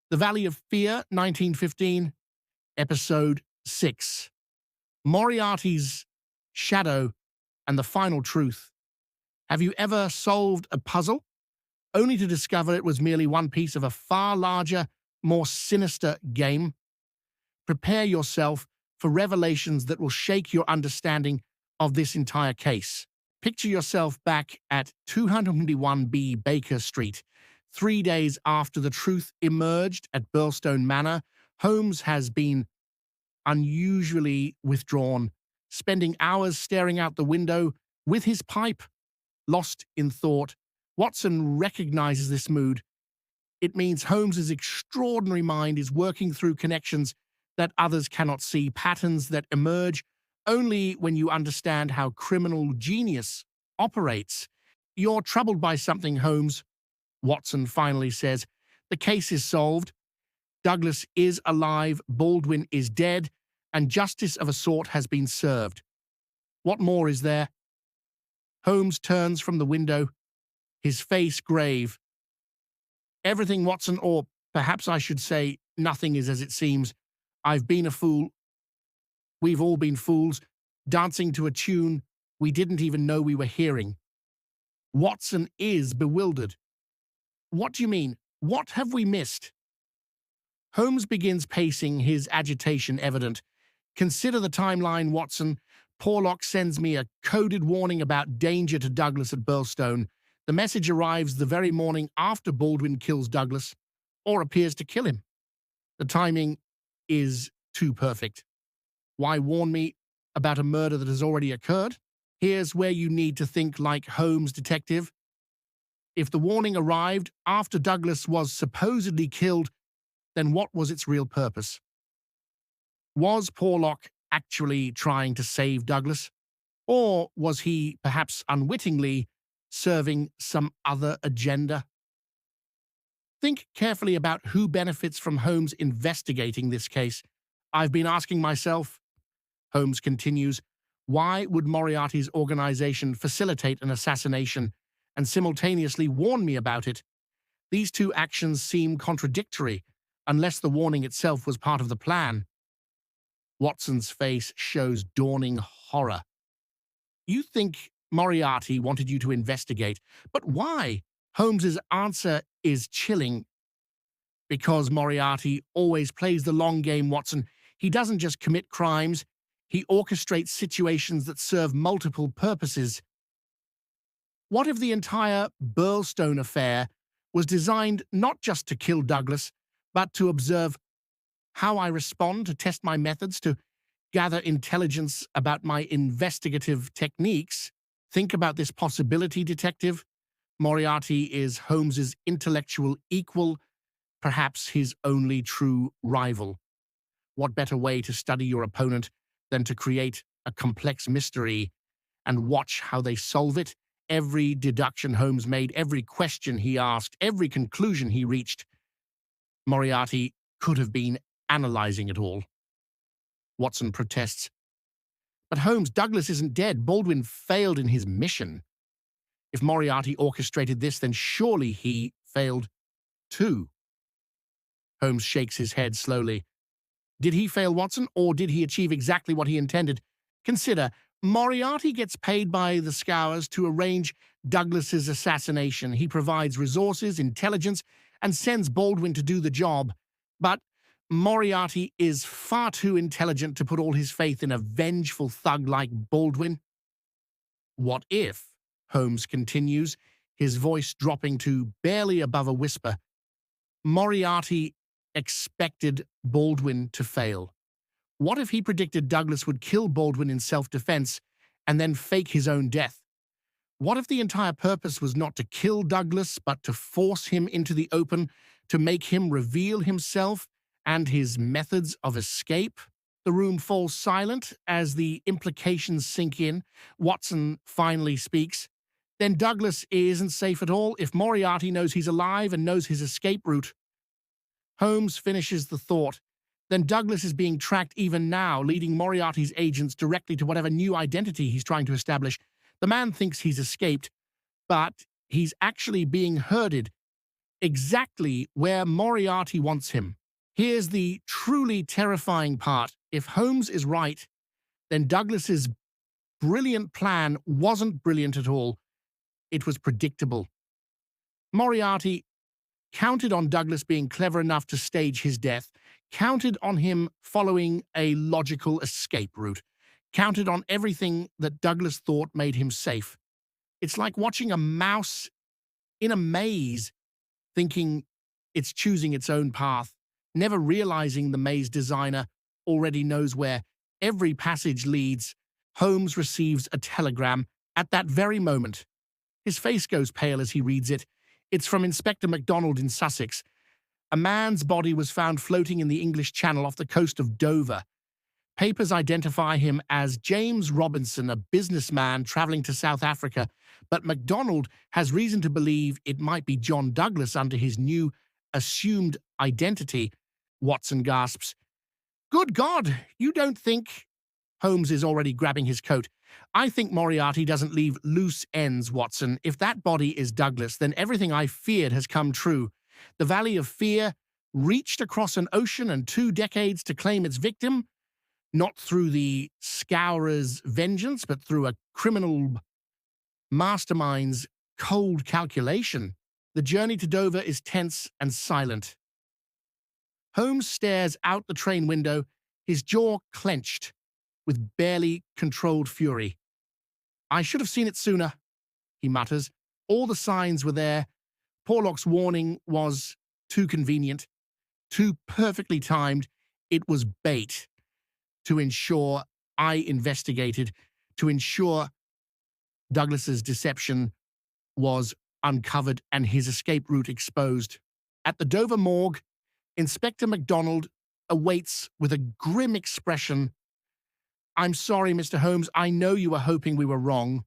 The Valley of Fear, 1915, Episode 6. Moriarty's Shadow and the Final Truth. Have you ever solved a puzzle, only to discover it was merely one piece of a far larger, more sinister game? Prepare yourself for revelations that will shake your understanding of this entire case. Picture yourself back at 201B Baker Street. 3 days after the truth emerged at Burlstone Manor, Holmes has been unusually withdrawn, spending hours staring out the window with his pipe, lost in thought. Watson recognizes this mood. It means Holmes's extraordinary mind is working through connections that others cannot see, patterns that emerge only when you understand how criminal genius operates. You're troubled by something, Holmes, Watson finally says. The case is solved. Douglas is alive, Baldwin is dead, and justice of a sort has been served. What more is there? Holmes turns from the window, his face grave. Everything, Watson, or perhaps I should say, nothing is as it seems. I've been a fool. We've all been fools, dancing to a tune we didn't even know we were hearing. Watson is bewildered. What do you mean? What have we missed? Holmes begins pacing, his agitation evident. Consider the timeline, Watson. Porlock sends me a coded warning about danger to Douglas at Burlstone. The message arrives the very morning after Baldwin kills Douglas, or appears to kill him. The timing is too perfect. Why warn me about a murder that has already occurred? Here's where you need to think like Holmes detective. If the warning arrived after Douglas was supposedly killed, then what was its real purpose? Was Porlock actually trying to save Douglas? Or was he, perhaps unwittingly, serving some other agenda? Think carefully about who benefits from Holmes investigating this case. I've been asking myself, Holmes continues, why would Moriarty's organization facilitate an assassination and simultaneously warn me about it? These two actions seem contradictory, unless the warning itself was part of the plan. Watson's face shows dawning horror. You think Moriarty wanted you to investigate, but why? Holmes's answer is chilling. Because Moriarty always plays the long game, Watson. He doesn't just commit crimes, he orchestrates situations that serve multiple purposes. What if the entire Burlstone affair was designed not just to kill Douglas, but to observe how I respond, to test my methods, to gather intelligence about my investigative techniques? Think about this possibility, detective. Moriarty is Holmes's intellectual equal, perhaps his only true rival. What better way to study your opponent than to create a complex mystery and watch how they solve it? Every deduction Holmes made, every question he asked, every conclusion he reached, Moriarty could have been analyzing it all. Watson protests. But Holmes, Douglas isn't dead. Baldwin failed in his mission. If Moriarty orchestrated this, then surely he failed too. Holmes shakes his head slowly. Did he fail, Watson, or did he achieve exactly what he intended? Consider, Moriarty gets paid by the Scours to arrange Douglas's assassination. He provides resources, intelligence, and sends Baldwin to do the job. But Moriarty is far too intelligent to put all his faith in a vengeful thug like Baldwin. What if, Holmes continues, his voice dropping to barely above a whisper, Moriarty expected Baldwin to fail? What if he predicted Douglas would kill Baldwin in self-defense and then fake his own death? What if the entire purpose was not to kill Douglas, but to force him into the open, to make him reveal himself and his methods of escape? The room falls silent as the implications sink in. Watson finally speaks. Then Douglas isn't safe at all if Moriarty knows he's alive and knows his escape route. Holmes finishes the thought. Then Douglas is being tracked even now, leading Moriarty's agents directly to whatever new identity he's trying to establish. The man thinks he's escaped, but he's actually being herded. exactly where Moriarty wants him. Here's the truly terrifying part. If Holmes is right, then Douglas's brilliant plan wasn't brilliant at all. It was predictable. Moriarty counted on Douglas being clever enough to stage his death, counted on him following a logical escape route, counted on everything that Douglas thought made him safe. It's like watching a mouse in a maze, thinking it's choosing its own path, never realizing the maze designer already knows where every passage leads. Holmes receives a telegram at that very moment. His face goes pale as he reads it. It's from Inspector MacDonald in Sussex. A man's body was found floating in the English Channel off the coast of Dover. Papers identify him as James Robinson, a businessman traveling to South Africa, but MacDonald has reason to believe it might be John Douglas under his new assumed identity. Watson gasps. Good God, you don't think... Holmes is already grabbing his coat. I think Moriarty doesn't leave loose ends, Watson. If that body is Douglas, then everything I feared has come true. The Valley of Fear reached across an ocean and 2 decades to claim its victim, not through the Scourer's vengeance, but through a criminal mastermind's cold calculation. The journey to Dover is tense and silent. Holmes stares out the train window, his jaw clenched with barely controlled fury. I should have seen it sooner, he mutters. All the signs were there. Porlock's warning was too convenient, too perfectly timed. It was bait to ensure I investigated, to ensure Douglas's deception was uncovered and his escape route exposed. At the Dover morgue, Inspector MacDonald awaits with a grim expression. I'm sorry, Mr. Holmes. I know you were hoping we were wrong.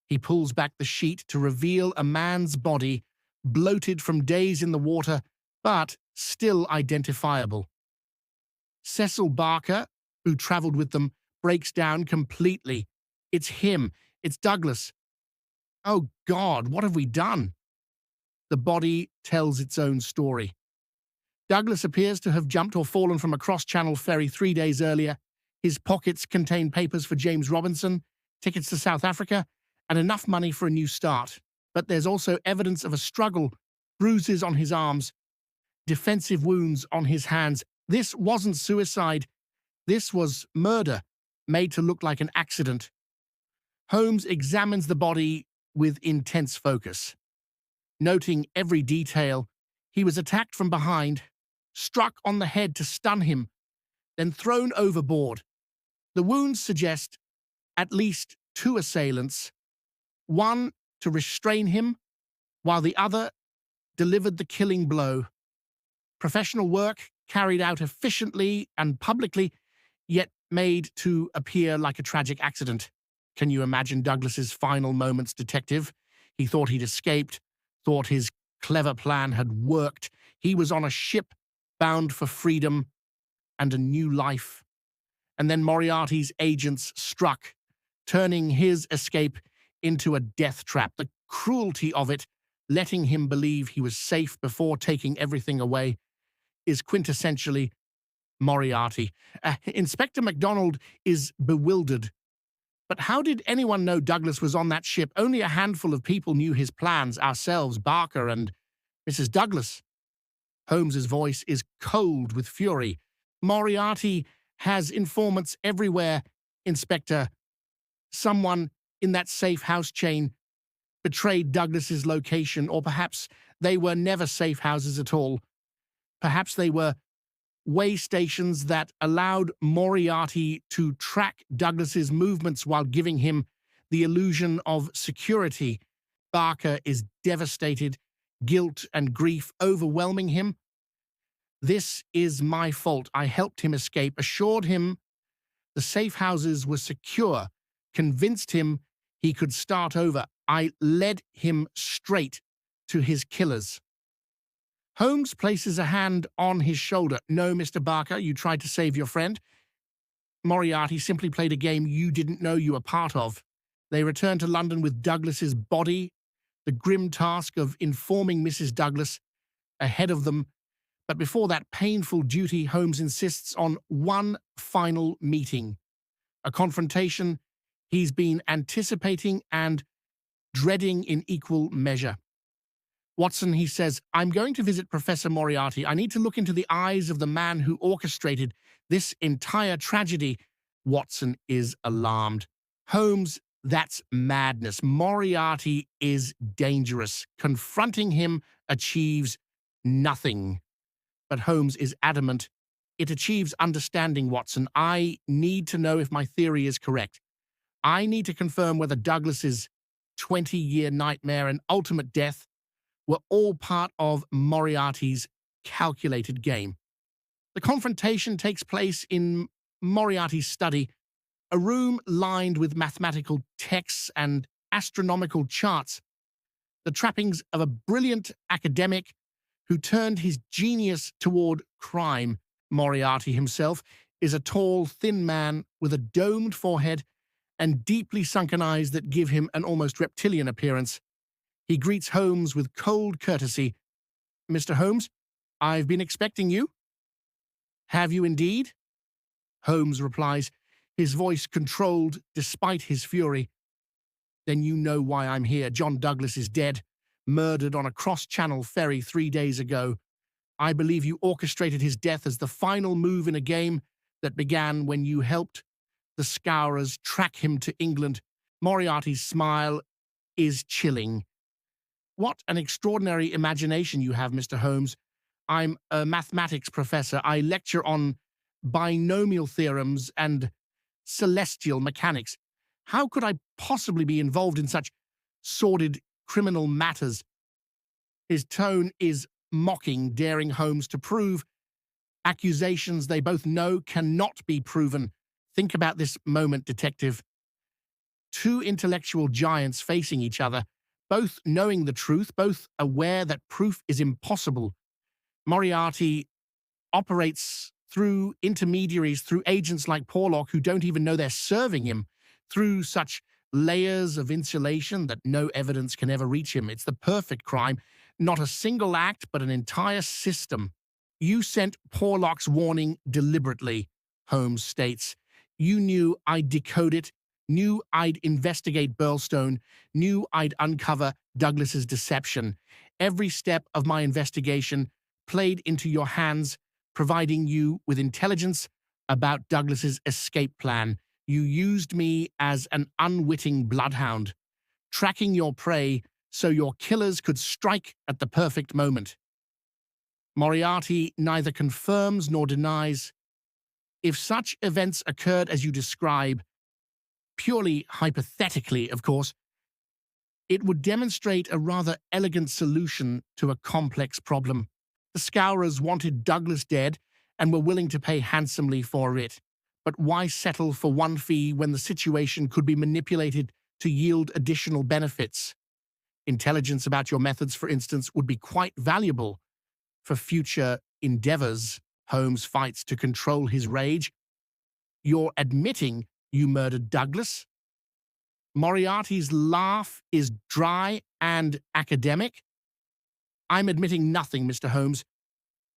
He pulls back the sheet to reveal a man's body, bloated from days in the water, but still identifiable. Cecil Barker, who traveled with them, breaks down completely. It's him. It's Douglas. Oh, God, what have we done? The body tells its own story. Douglas appears to have jumped or fallen from a cross-channel ferry 3 days earlier. His pockets contain papers for James Robinson, tickets to South Africa, and enough money for a new start. But there's also evidence of a struggle, bruises on his arms, defensive wounds on his hands. This wasn't suicide. This was murder, made to look like an accident. Holmes examines the body with intense focus. Noting every detail, he was attacked from behind, struck on the head to stun him, then thrown overboard. The wounds suggest at least 2 assailants, one to restrain him, while the other delivered the killing blow. Professional work carried out efficiently and publicly, yet made to appear like a tragic accident. Can you imagine Douglas's final moments, detective? He thought he'd escaped, thought his clever plan had worked. He was on a ship bound for freedom and a new life. And then Moriarty's agents struck, turning his escape into a death trap. The cruelty of it, letting him believe he was safe before taking everything away, is quintessentially Moriarty. Inspector MacDonald is bewildered. But how did anyone know Douglas was on that ship? Only a handful of people knew his plans, ourselves, Barker, and Mrs. Douglas. Holmes's voice is cold with fury. Moriarty has informants everywhere, Inspector. Someone in that safe house chain betrayed Douglas's location, or perhaps they were never safe houses at all. Perhaps they were way stations that allowed Moriarty to track Douglas's movements while giving him the illusion of security. Barker is devastated, guilt and grief overwhelming him. This is my fault. I helped him escape, assured him the safe houses were secure, convinced him he could start over. I led him straight to his killers. Holmes places a hand on his shoulder. No, Mr. Barker, you tried to save your friend. Moriarty simply played a game you didn't know you were part of. They returned to London with Douglas's body, the grim task of informing Mrs. Douglas ahead of them. But before that painful duty, Holmes insists on one final meeting, a confrontation he's been anticipating and dreading in equal measure. Watson, he says, I'm going to visit Professor Moriarty. I need to look into the eyes of the man who orchestrated this entire tragedy. Watson is alarmed. Holmes, that's madness. Moriarty is dangerous. Confronting him achieves nothing. But Holmes is adamant. It achieves understanding, Watson. I need to know if my theory is correct. I need to confirm whether Douglas's 20-year nightmare and ultimate death were all part of Moriarty's calculated game. The confrontation takes place in Moriarty's study, a room lined with mathematical texts and astronomical charts, the trappings of a brilliant academic who turned his genius toward crime. Moriarty himself is a tall, thin man with a domed forehead and deeply sunken eyes that give him an almost reptilian appearance. He greets Holmes with cold courtesy. Mr. Holmes, I've been expecting you. Have you indeed? Holmes replies, his voice controlled despite his fury. Then you know why I'm here. John Douglas is dead, murdered on a cross-channel ferry 3 days ago. I believe you orchestrated his death as the final move in a game that began when you helped the Scourers track him to England. Moriarty's smile is chilling. What an extraordinary imagination you have, Mr. Holmes. I'm a mathematics professor. I lecture on binomial theorems and celestial mechanics. How could I possibly be involved in such sordid criminal matters? His tone is mocking, daring Holmes to prove accusations they both know cannot be proven. Think about this moment, detective. Two intellectual giants facing each other, both knowing the truth, both aware that proof is impossible. Moriarty operates through intermediaries, through agents like Porlock who don't even know they're serving him, through such layers of insulation that no evidence can ever reach him. It's the perfect crime, not a single act, but an entire system. You sent Porlock's warning deliberately, Holmes states. You knew I'd decode it, knew I'd investigate Burlstone, knew I'd uncover Douglas's deception. Every step of my investigation played into your hands, providing you with intelligence about Douglas's escape plan. You used me as an unwitting bloodhound, tracking your prey so your killers could strike at the perfect moment. Moriarty neither confirms nor denies. If such events occurred as you describe, purely hypothetically, of course, it would demonstrate a rather elegant solution to a complex problem. The Scourers wanted Douglas dead and were willing to pay handsomely for it. But why settle for one fee when the situation could be manipulated to yield additional benefits? Intelligence about your methods, for instance, would be quite valuable for future endeavors. Holmes fights to control his rage. You're admitting you murdered Douglas? Moriarty's laugh is dry and academic. I'm admitting nothing, Mr. Holmes.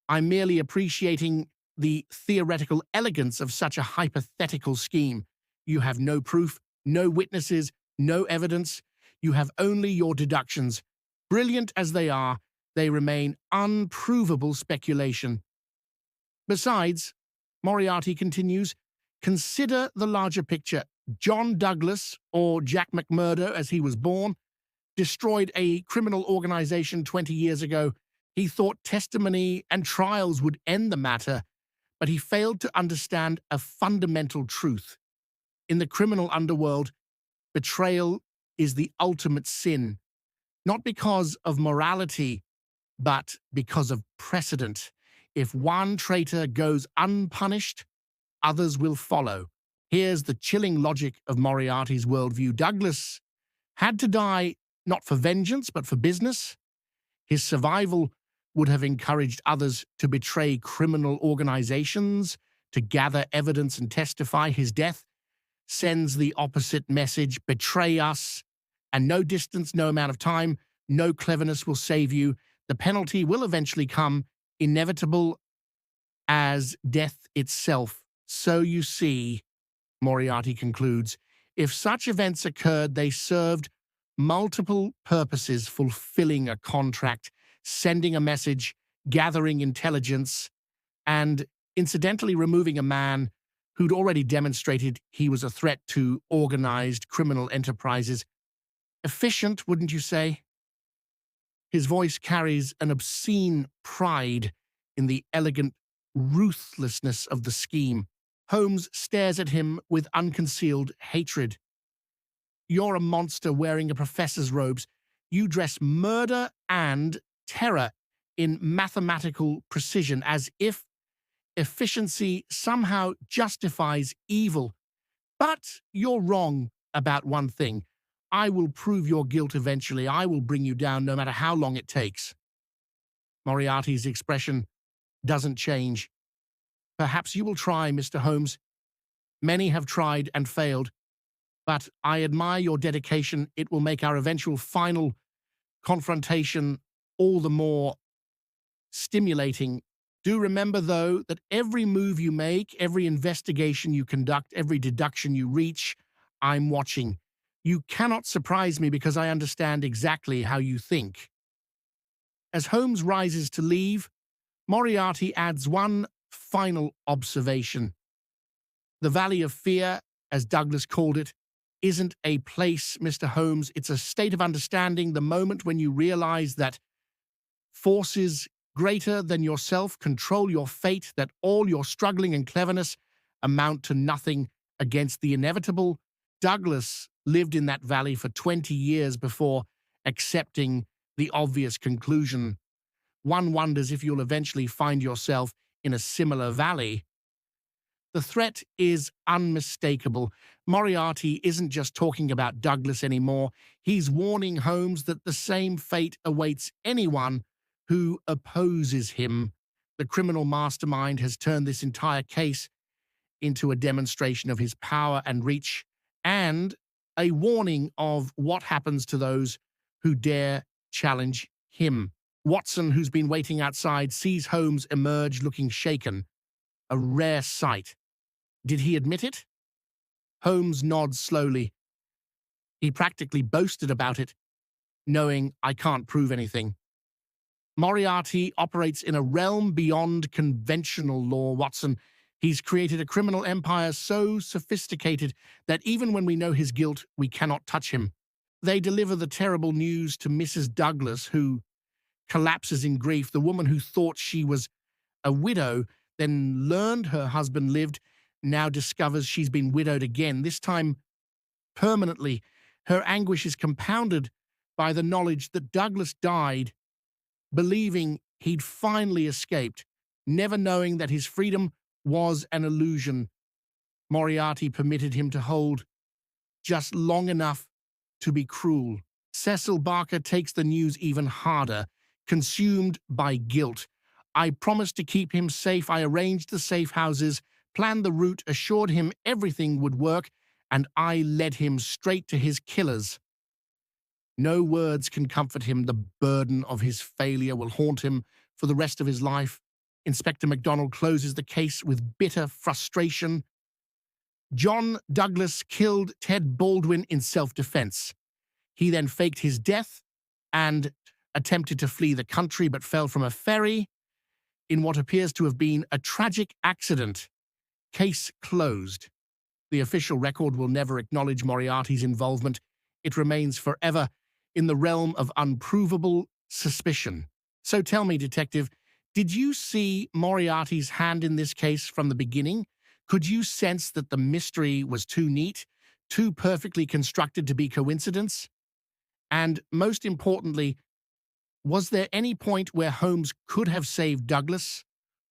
I'm merely appreciating the theoretical elegance of such a hypothetical scheme. You have no proof, no witnesses, no evidence. You have only your deductions. Brilliant as they are, they remain unprovable speculation. Besides, Moriarty continues, consider the larger picture. John Douglas, or Jack McMurdo as he was born, destroyed a criminal organization 20 years ago. He thought testimony and trials would end the matter, but he failed to understand a fundamental truth. In the criminal underworld, betrayal is the ultimate sin, not because of morality, but because of precedent. If one traitor goes unpunished, others will follow. Here's the chilling logic of Moriarty's worldview. Douglas had to die not for vengeance, but for business. His survival would have encouraged others to betray criminal organizations, to gather evidence and testify. His death sends the opposite message: betray us, and no distance, no amount of time No cleverness will save you. The penalty will eventually come, inevitable as death itself. So you see, Moriarty concludes, if such events occurred, they served multiple purposes, fulfilling a contract, sending a message, gathering intelligence, and incidentally removing a man who'd already demonstrated he was a threat to organized criminal enterprises. Efficient, wouldn't you say? His voice carries an obscene pride in the elegant ruthlessness of the scheme. Holmes stares at him with unconcealed hatred. You're a monster wearing a professor's robes. You dress murder and terror in mathematical precision, as if efficiency somehow justifies evil. But you're wrong about one thing. I will prove your guilt eventually. I will bring you down no matter how long it takes. Moriarty's expression doesn't change. Perhaps you will try, Mr. Holmes. Many have tried and failed, but I admire your dedication. It will make our eventual final confrontation all the more stimulating. Do remember, though, that every move you make, every investigation you conduct, every deduction you reach, I'm watching. You cannot surprise me because I understand exactly how you think. As Holmes rises to leave, Moriarty adds one final observation. The Valley of Fear, as Douglas called it, isn't a place, Mr. Holmes. It's a state of understanding, the moment when you realize that forces greater than yourself control your fate, that all your struggling and cleverness amount to nothing against the inevitable. Douglas lived in that valley for 20 years before accepting the obvious conclusion. One wonders if you'll eventually find yourself in a similar valley. The threat is unmistakable. Moriarty isn't just talking about Douglas anymore. He's warning Holmes that the same fate awaits anyone who opposes him. The criminal mastermind has turned this entire case into a demonstration of his power and reach, and a warning of what happens to those who dare challenge him. Watson, who's been waiting outside, sees Holmes emerge looking shaken, a rare sight. Did he admit it? Holmes nods slowly. He practically boasted about it, knowing I can't prove anything. Moriarty operates in a realm beyond conventional law, Watson. He's created a criminal empire so sophisticated that even when we know his guilt, we cannot touch him. They deliver the terrible news to Mrs. Douglas, who collapses in grief. The woman who thought she was a widow, then learned her husband lived, now discovers she's been widowed again, this time permanently. Her anguish is compounded by the knowledge that Douglas died believing he'd finally escaped, never knowing that his freedom was an illusion. Moriarty permitted him to hold just long enough to be cruel. Cecil Barker takes the news even harder, consumed by guilt. I promised to keep him safe. I arranged the safe houses, planned the route, assured him everything would work, and I led him straight to his killers. No words can comfort him. The burden of his failure will haunt him for the rest of his life. Inspector MacDonald closes the case with bitter frustration. John Douglas killed Ted Baldwin in self-defense. He then faked his death and attempted to flee the country but fell from a ferry in what appears to have been a tragic accident. Case closed. The official record will never acknowledge Moriarty's involvement. It remains forever in the realm of unprovable suspicion. So tell me, Detective, did you see Moriarty's hand in this case from the beginning? Could you sense that the mystery was too neat, too perfectly constructed to be coincidence? And most importantly, was there any point where Holmes could have saved Douglas?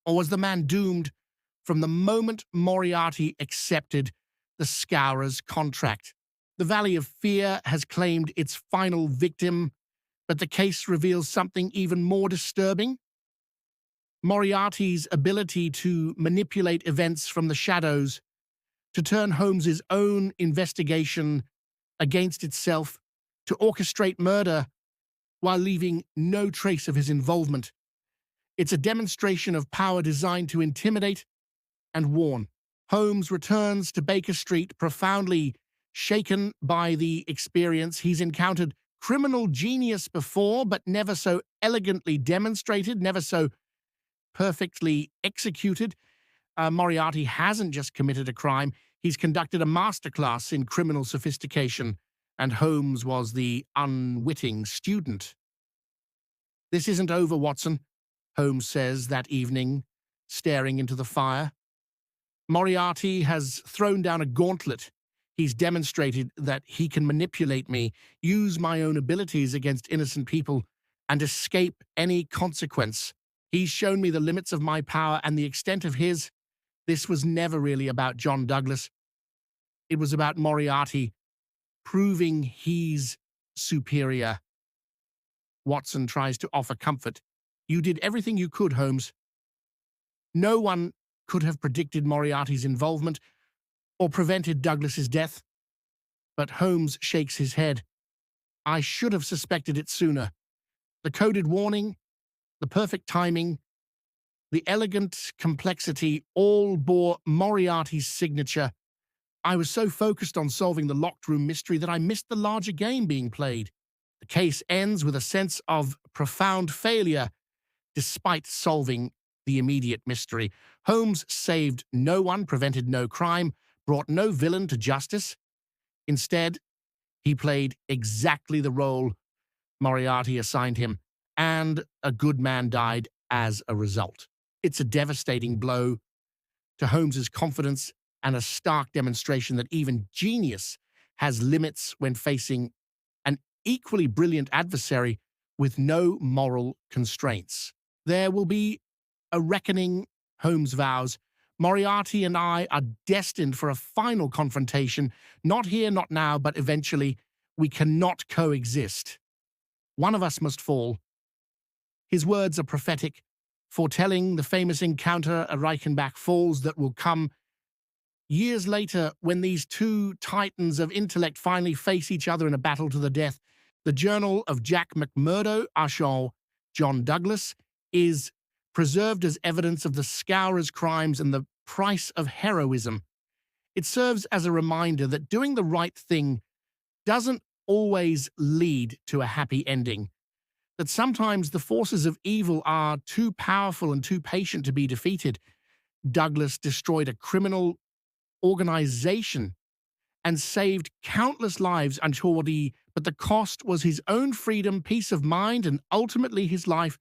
Or was the man doomed from the moment Moriarty accepted the Scourer's contract? The Valley of Fear has claimed its final victim, but the case reveals something even more disturbing. Moriarty's ability to manipulate events from the shadows, to turn Holmes's own investigation against itself, to orchestrate murder while leaving no trace of his involvement. It's a demonstration of power designed to intimidate and warn. Holmes returns to Baker Street profoundly shaken by the experience. He's encountered criminal genius before, but never so elegantly demonstrated, never so perfectly executed. Moriarty hasn't just committed a crime, he's conducted a masterclass in criminal sophistication, and Holmes was the unwitting student. "This isn't over, Watson," Holmes says that evening, staring into the fire. "Moriarty has thrown down a gauntlet. He's demonstrated that he can manipulate me, use my own abilities against innocent people, and escape any consequence. He's shown me the limits of my power and the extent of his. This was never really about John Douglas. It was about Moriarty proving he's superior." Watson tries to offer comfort. "You did everything you could, Holmes. No one could have predicted Moriarty's involvement or prevented Douglas's death." But Holmes shakes his head. "I should have suspected it sooner. The coded warning, the perfect timing, the elegant complexity all bore Moriarty's signature. I was so focused on solving the locked room mystery that I missed the larger game being played." The case ends with a sense of profound failure despite solving the immediate mystery. Holmes saved no one, prevented no crime, brought no villain to justice. Instead, he played exactly the role Moriarty assigned him, and a good man died as a result. It's a devastating blow to Holmes's confidence and a stark demonstration that even genius has limits when facing an equally brilliant adversary with no moral constraints. There will be a reckoning, Holmes vows. Moriarty and I are destined for a final confrontation, not here, not now, but eventually. We cannot coexist. One of us must fall. His words are prophetic, foretelling the famous encounter at Reichenbach Falls that will come years later when these two titans of intellect finally face each other in a battle to the death. The journal of Jack McMurdo, Archon John Douglas, is preserved as evidence of the Scourer's crimes and the price of heroism. It serves as a reminder that doing the right thing doesn't always lead to a happy ending, that sometimes the forces of evil are too powerful and too patient to be defeated. Douglas destroyed a criminal organization and saved countless lives but the cost was his own freedom, peace of mind, and ultimately his life.